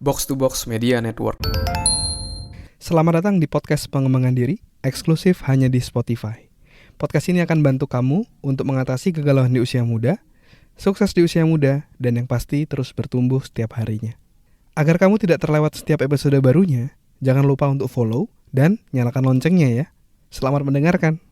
Box to Box Media Network. Selamat datang di podcast pengembangan diri, eksklusif hanya di Spotify. Podcast ini akan bantu kamu untuk mengatasi kegalauan di usia muda, sukses di usia muda, dan yang pasti terus bertumbuh setiap harinya. Agar kamu tidak terlewat setiap episode barunya, jangan lupa untuk follow dan nyalakan loncengnya ya. Selamat mendengarkan.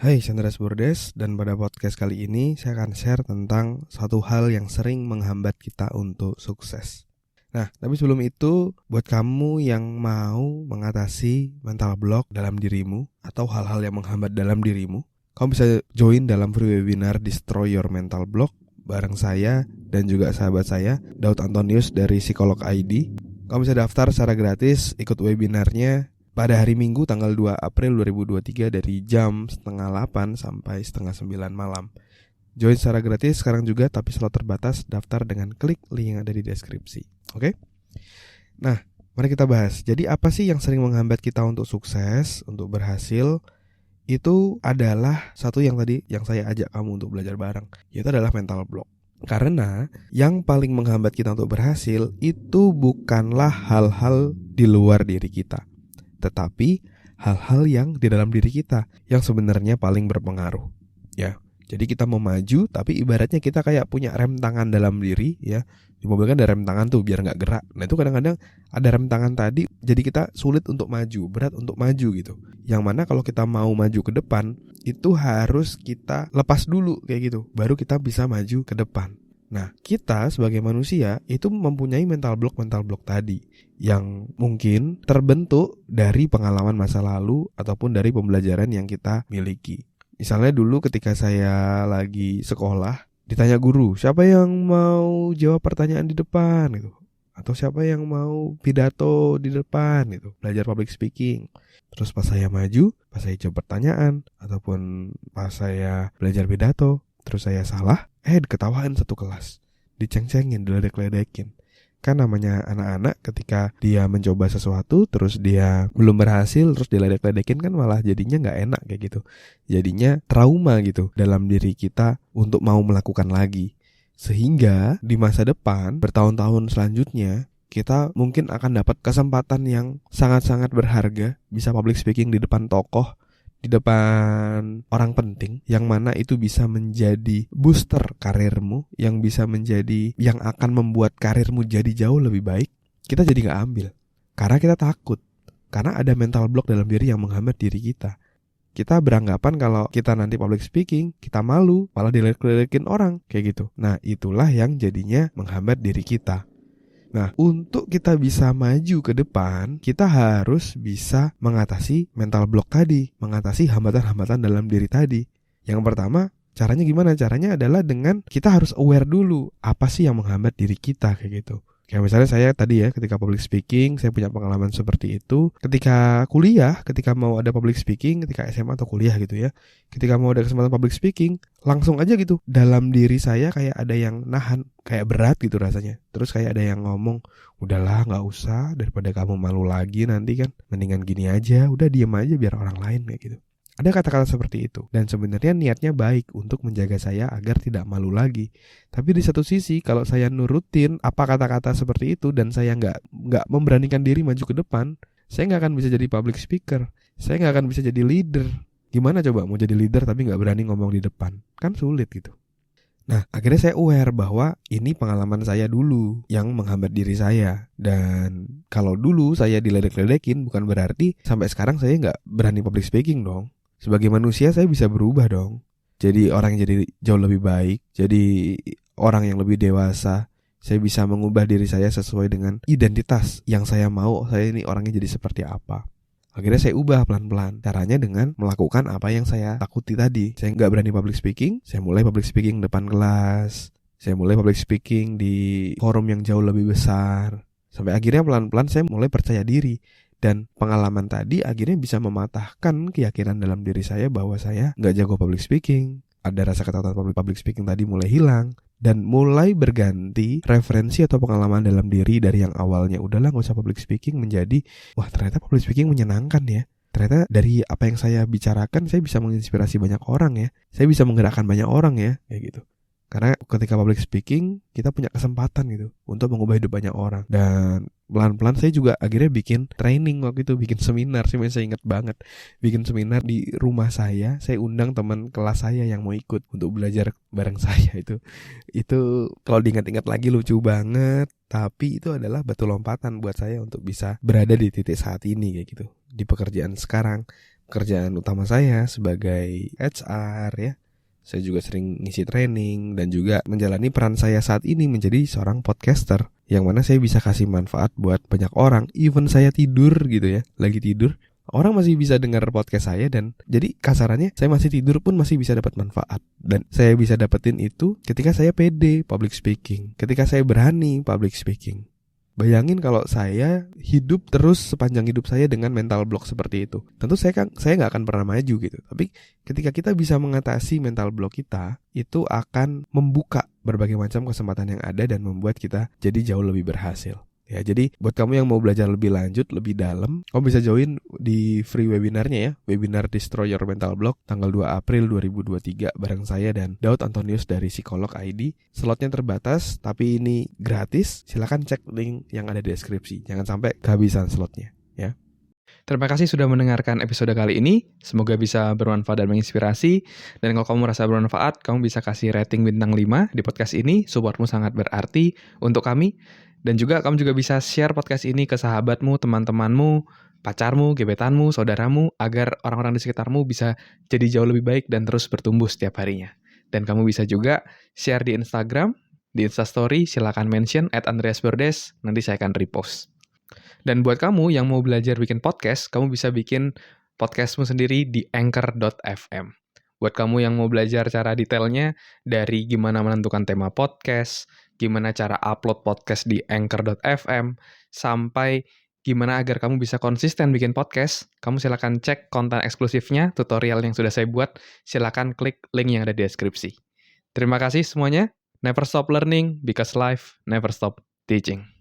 Hai, Sandras Bordes, dan pada podcast kali ini saya akan share tentang satu hal yang sering menghambat kita untuk sukses. Nah, tapi sebelum itu, buat kamu yang mau mengatasi mental block dalam dirimu atau hal-hal yang menghambat dalam dirimu, kamu bisa join dalam free webinar Destroy Your Mental Block bareng saya dan juga sahabat saya, Daud Antonius dari Psikolog ID. Kamu bisa daftar secara gratis, ikut webinarnya pada hari Minggu tanggal 2 April 2023 dari jam 7:30 sampai 8:30 malam. Join secara gratis sekarang juga, tapi slot terbatas. Daftar dengan klik link yang ada di deskripsi. Oke? Nah, mari kita bahas. Jadi apa sih yang sering menghambat kita untuk sukses, untuk berhasil? Itu adalah satu yang tadi yang saya ajak kamu untuk belajar bareng, yaitu adalah mental block. Karena yang paling menghambat kita untuk berhasil itu bukanlah hal-hal di luar diri kita, tetapi hal-hal yang di dalam diri kita yang sebenarnya paling berpengaruh. Ya. Jadi kita mau maju, tapi ibaratnya kita kayak punya rem tangan dalam diri ya. Di mobil kan ada rem tangan tuh biar gak gerak. Nah itu kadang-kadang ada rem tangan tadi, jadi kita sulit untuk maju, berat untuk maju gitu. Yang mana kalau kita mau maju ke depan, itu harus kita lepas dulu kayak gitu, baru kita bisa maju ke depan. Nah kita sebagai manusia itu mempunyai mental block tadi, yang mungkin terbentuk dari pengalaman masa lalu ataupun dari pembelajaran yang kita miliki. Misalnya dulu ketika saya lagi sekolah, ditanya guru, siapa yang mau jawab pertanyaan di depan gitu, atau siapa yang mau pidato di depan gitu, belajar public speaking. Terus pas saya maju, pas saya jawab pertanyaan ataupun pas saya belajar pidato, terus saya salah, diketawain satu kelas, diceng-cengin, diledek-ledekin. Kan namanya anak-anak ketika dia mencoba sesuatu terus dia belum berhasil terus diledek-ledekin kan malah jadinya gak enak kayak gitu. Jadinya trauma gitu dalam diri kita untuk mau melakukan lagi. Sehingga di masa depan bertahun-tahun selanjutnya kita mungkin akan dapat kesempatan yang sangat-sangat berharga, bisa public speaking di depan tokoh, di depan orang penting, yang mana itu bisa menjadi booster karirmu, yang bisa menjadi, yang akan membuat karirmu jadi jauh lebih baik. Kita jadi gak ambil karena kita takut, karena ada mental block dalam diri yang menghambat diri kita. Kita beranggapan kalau kita nanti public speaking, kita malu, malah diledek-ledekin orang kayak gitu. Nah itulah yang jadinya menghambat diri kita. Nah, untuk kita bisa maju ke depan, kita harus bisa mengatasi mental block tadi, mengatasi hambatan-hambatan dalam diri tadi. Yang pertama, caranya gimana? Caranya adalah dengan kita harus aware dulu, apa sih yang menghambat diri kita kayak gitu. Kayak misalnya saya tadi ya, ketika public speaking, saya punya pengalaman seperti itu. Ketika kuliah, ketika mau ada public speaking, ketika SMA atau kuliah gitu ya, ketika mau ada kesempatan public speaking, langsung aja gitu, dalam diri saya kayak ada yang nahan, kayak berat gitu rasanya. Terus kayak ada yang ngomong, udahlah gak usah, daripada kamu malu lagi nanti kan, mendingan gini aja, udah diem aja biar orang lain kayak gitu. Ada kata-kata seperti itu, dan sebenarnya niatnya baik untuk menjaga saya agar tidak malu lagi. Tapi di satu sisi, kalau saya nurutin apa kata-kata seperti itu dan saya nggak memberanikan diri maju ke depan, saya nggak akan bisa jadi public speaker, saya nggak akan bisa jadi leader. Gimana coba mau jadi leader tapi nggak berani ngomong di depan? Kan sulit gitu. Nah, akhirnya saya aware bahwa ini pengalaman saya dulu yang menghambat diri saya. Dan kalau dulu saya diledek-ledekin, bukan berarti sampai sekarang saya nggak berani public speaking dong. Sebagai manusia saya bisa berubah dong. Jadi orang yang jadi jauh lebih baik, jadi orang yang lebih dewasa. Saya bisa mengubah diri saya sesuai dengan identitas yang saya mau. Saya ini orangnya jadi seperti apa. Akhirnya saya ubah pelan-pelan. Caranya dengan melakukan apa yang saya takuti tadi. Saya gak berani public speaking, saya mulai public speaking depan kelas. Saya mulai public speaking di forum yang jauh lebih besar. Sampai akhirnya pelan-pelan saya mulai percaya diri. Dan pengalaman tadi akhirnya bisa mematahkan keyakinan dalam diri saya bahwa saya gak jago public speaking. Ada rasa ketakutan public speaking tadi mulai hilang. Dan mulai berganti referensi atau pengalaman dalam diri dari yang awalnya udahlah gak usah public speaking menjadi, wah ternyata public speaking menyenangkan ya. Ternyata dari apa yang saya bicarakan saya bisa menginspirasi banyak orang ya. Saya bisa menggerakkan banyak orang ya, kayak gitu. Karena ketika public speaking, kita punya kesempatan gitu untuk mengubah hidup banyak orang. Dan pelan-pelan saya juga akhirnya bikin training waktu itu, bikin seminar sih, saya ingat banget. Bikin seminar di rumah saya undang teman kelas saya yang mau ikut untuk belajar bareng saya itu. Itu kalau diingat-ingat lagi lucu banget, tapi itu adalah batu lompatan buat saya untuk bisa berada di titik saat ini kayak gitu. Di pekerjaan sekarang, pekerjaan utama saya sebagai HR ya. Saya juga sering ngisi training dan juga menjalani peran saya saat ini menjadi seorang podcaster yang mana saya bisa kasih manfaat buat banyak orang. Even saya tidur gitu ya, lagi tidur, orang masih bisa dengar podcast saya dan jadi kasarannya saya masih tidur pun masih bisa dapat manfaat. Dan saya bisa dapetin itu ketika saya pede public speaking, ketika saya berani public speaking. Bayangin kalau saya hidup terus sepanjang hidup saya dengan mental block seperti itu. Tentu saya nggak akan pernah maju gitu. Tapi ketika kita bisa mengatasi mental block kita, itu akan membuka berbagai macam kesempatan yang ada dan membuat kita jadi jauh lebih berhasil. Ya, jadi buat kamu yang mau belajar lebih lanjut, lebih dalam, kamu bisa join di free webinarnya ya, webinar Destroy Your Mental Block tanggal 2 April 2023 bareng saya dan Daud Antonius dari Psikolog ID. Slotnya terbatas, tapi ini gratis. Silakan cek link yang ada di deskripsi. Jangan sampai kehabisan slotnya ya. Terima kasih sudah mendengarkan episode kali ini. Semoga bisa bermanfaat dan menginspirasi. Dan kalau kamu merasa bermanfaat, kamu bisa kasih rating bintang 5 di podcast ini. Supportmu sangat berarti untuk kami. Dan juga kamu juga bisa share podcast ini ke sahabatmu, teman-temanmu, pacarmu, gebetanmu, saudaramu, agar orang-orang di sekitarmu bisa jadi jauh lebih baik dan terus bertumbuh setiap harinya. Dan kamu bisa juga share di Instagram, di Instastory, silakan mention @andreasberdes, nanti saya akan repost. Dan buat kamu yang mau belajar bikin podcast, kamu bisa bikin podcastmu sendiri di anchor.fm. Buat kamu yang mau belajar cara detailnya, dari gimana menentukan tema podcast, gimana cara upload podcast di anchor.fm, sampai gimana agar kamu bisa konsisten bikin podcast, kamu silakan cek konten eksklusifnya, tutorial yang sudah saya buat, silakan klik link yang ada di deskripsi. Terima kasih semuanya. Never stop learning, because life never stop teaching.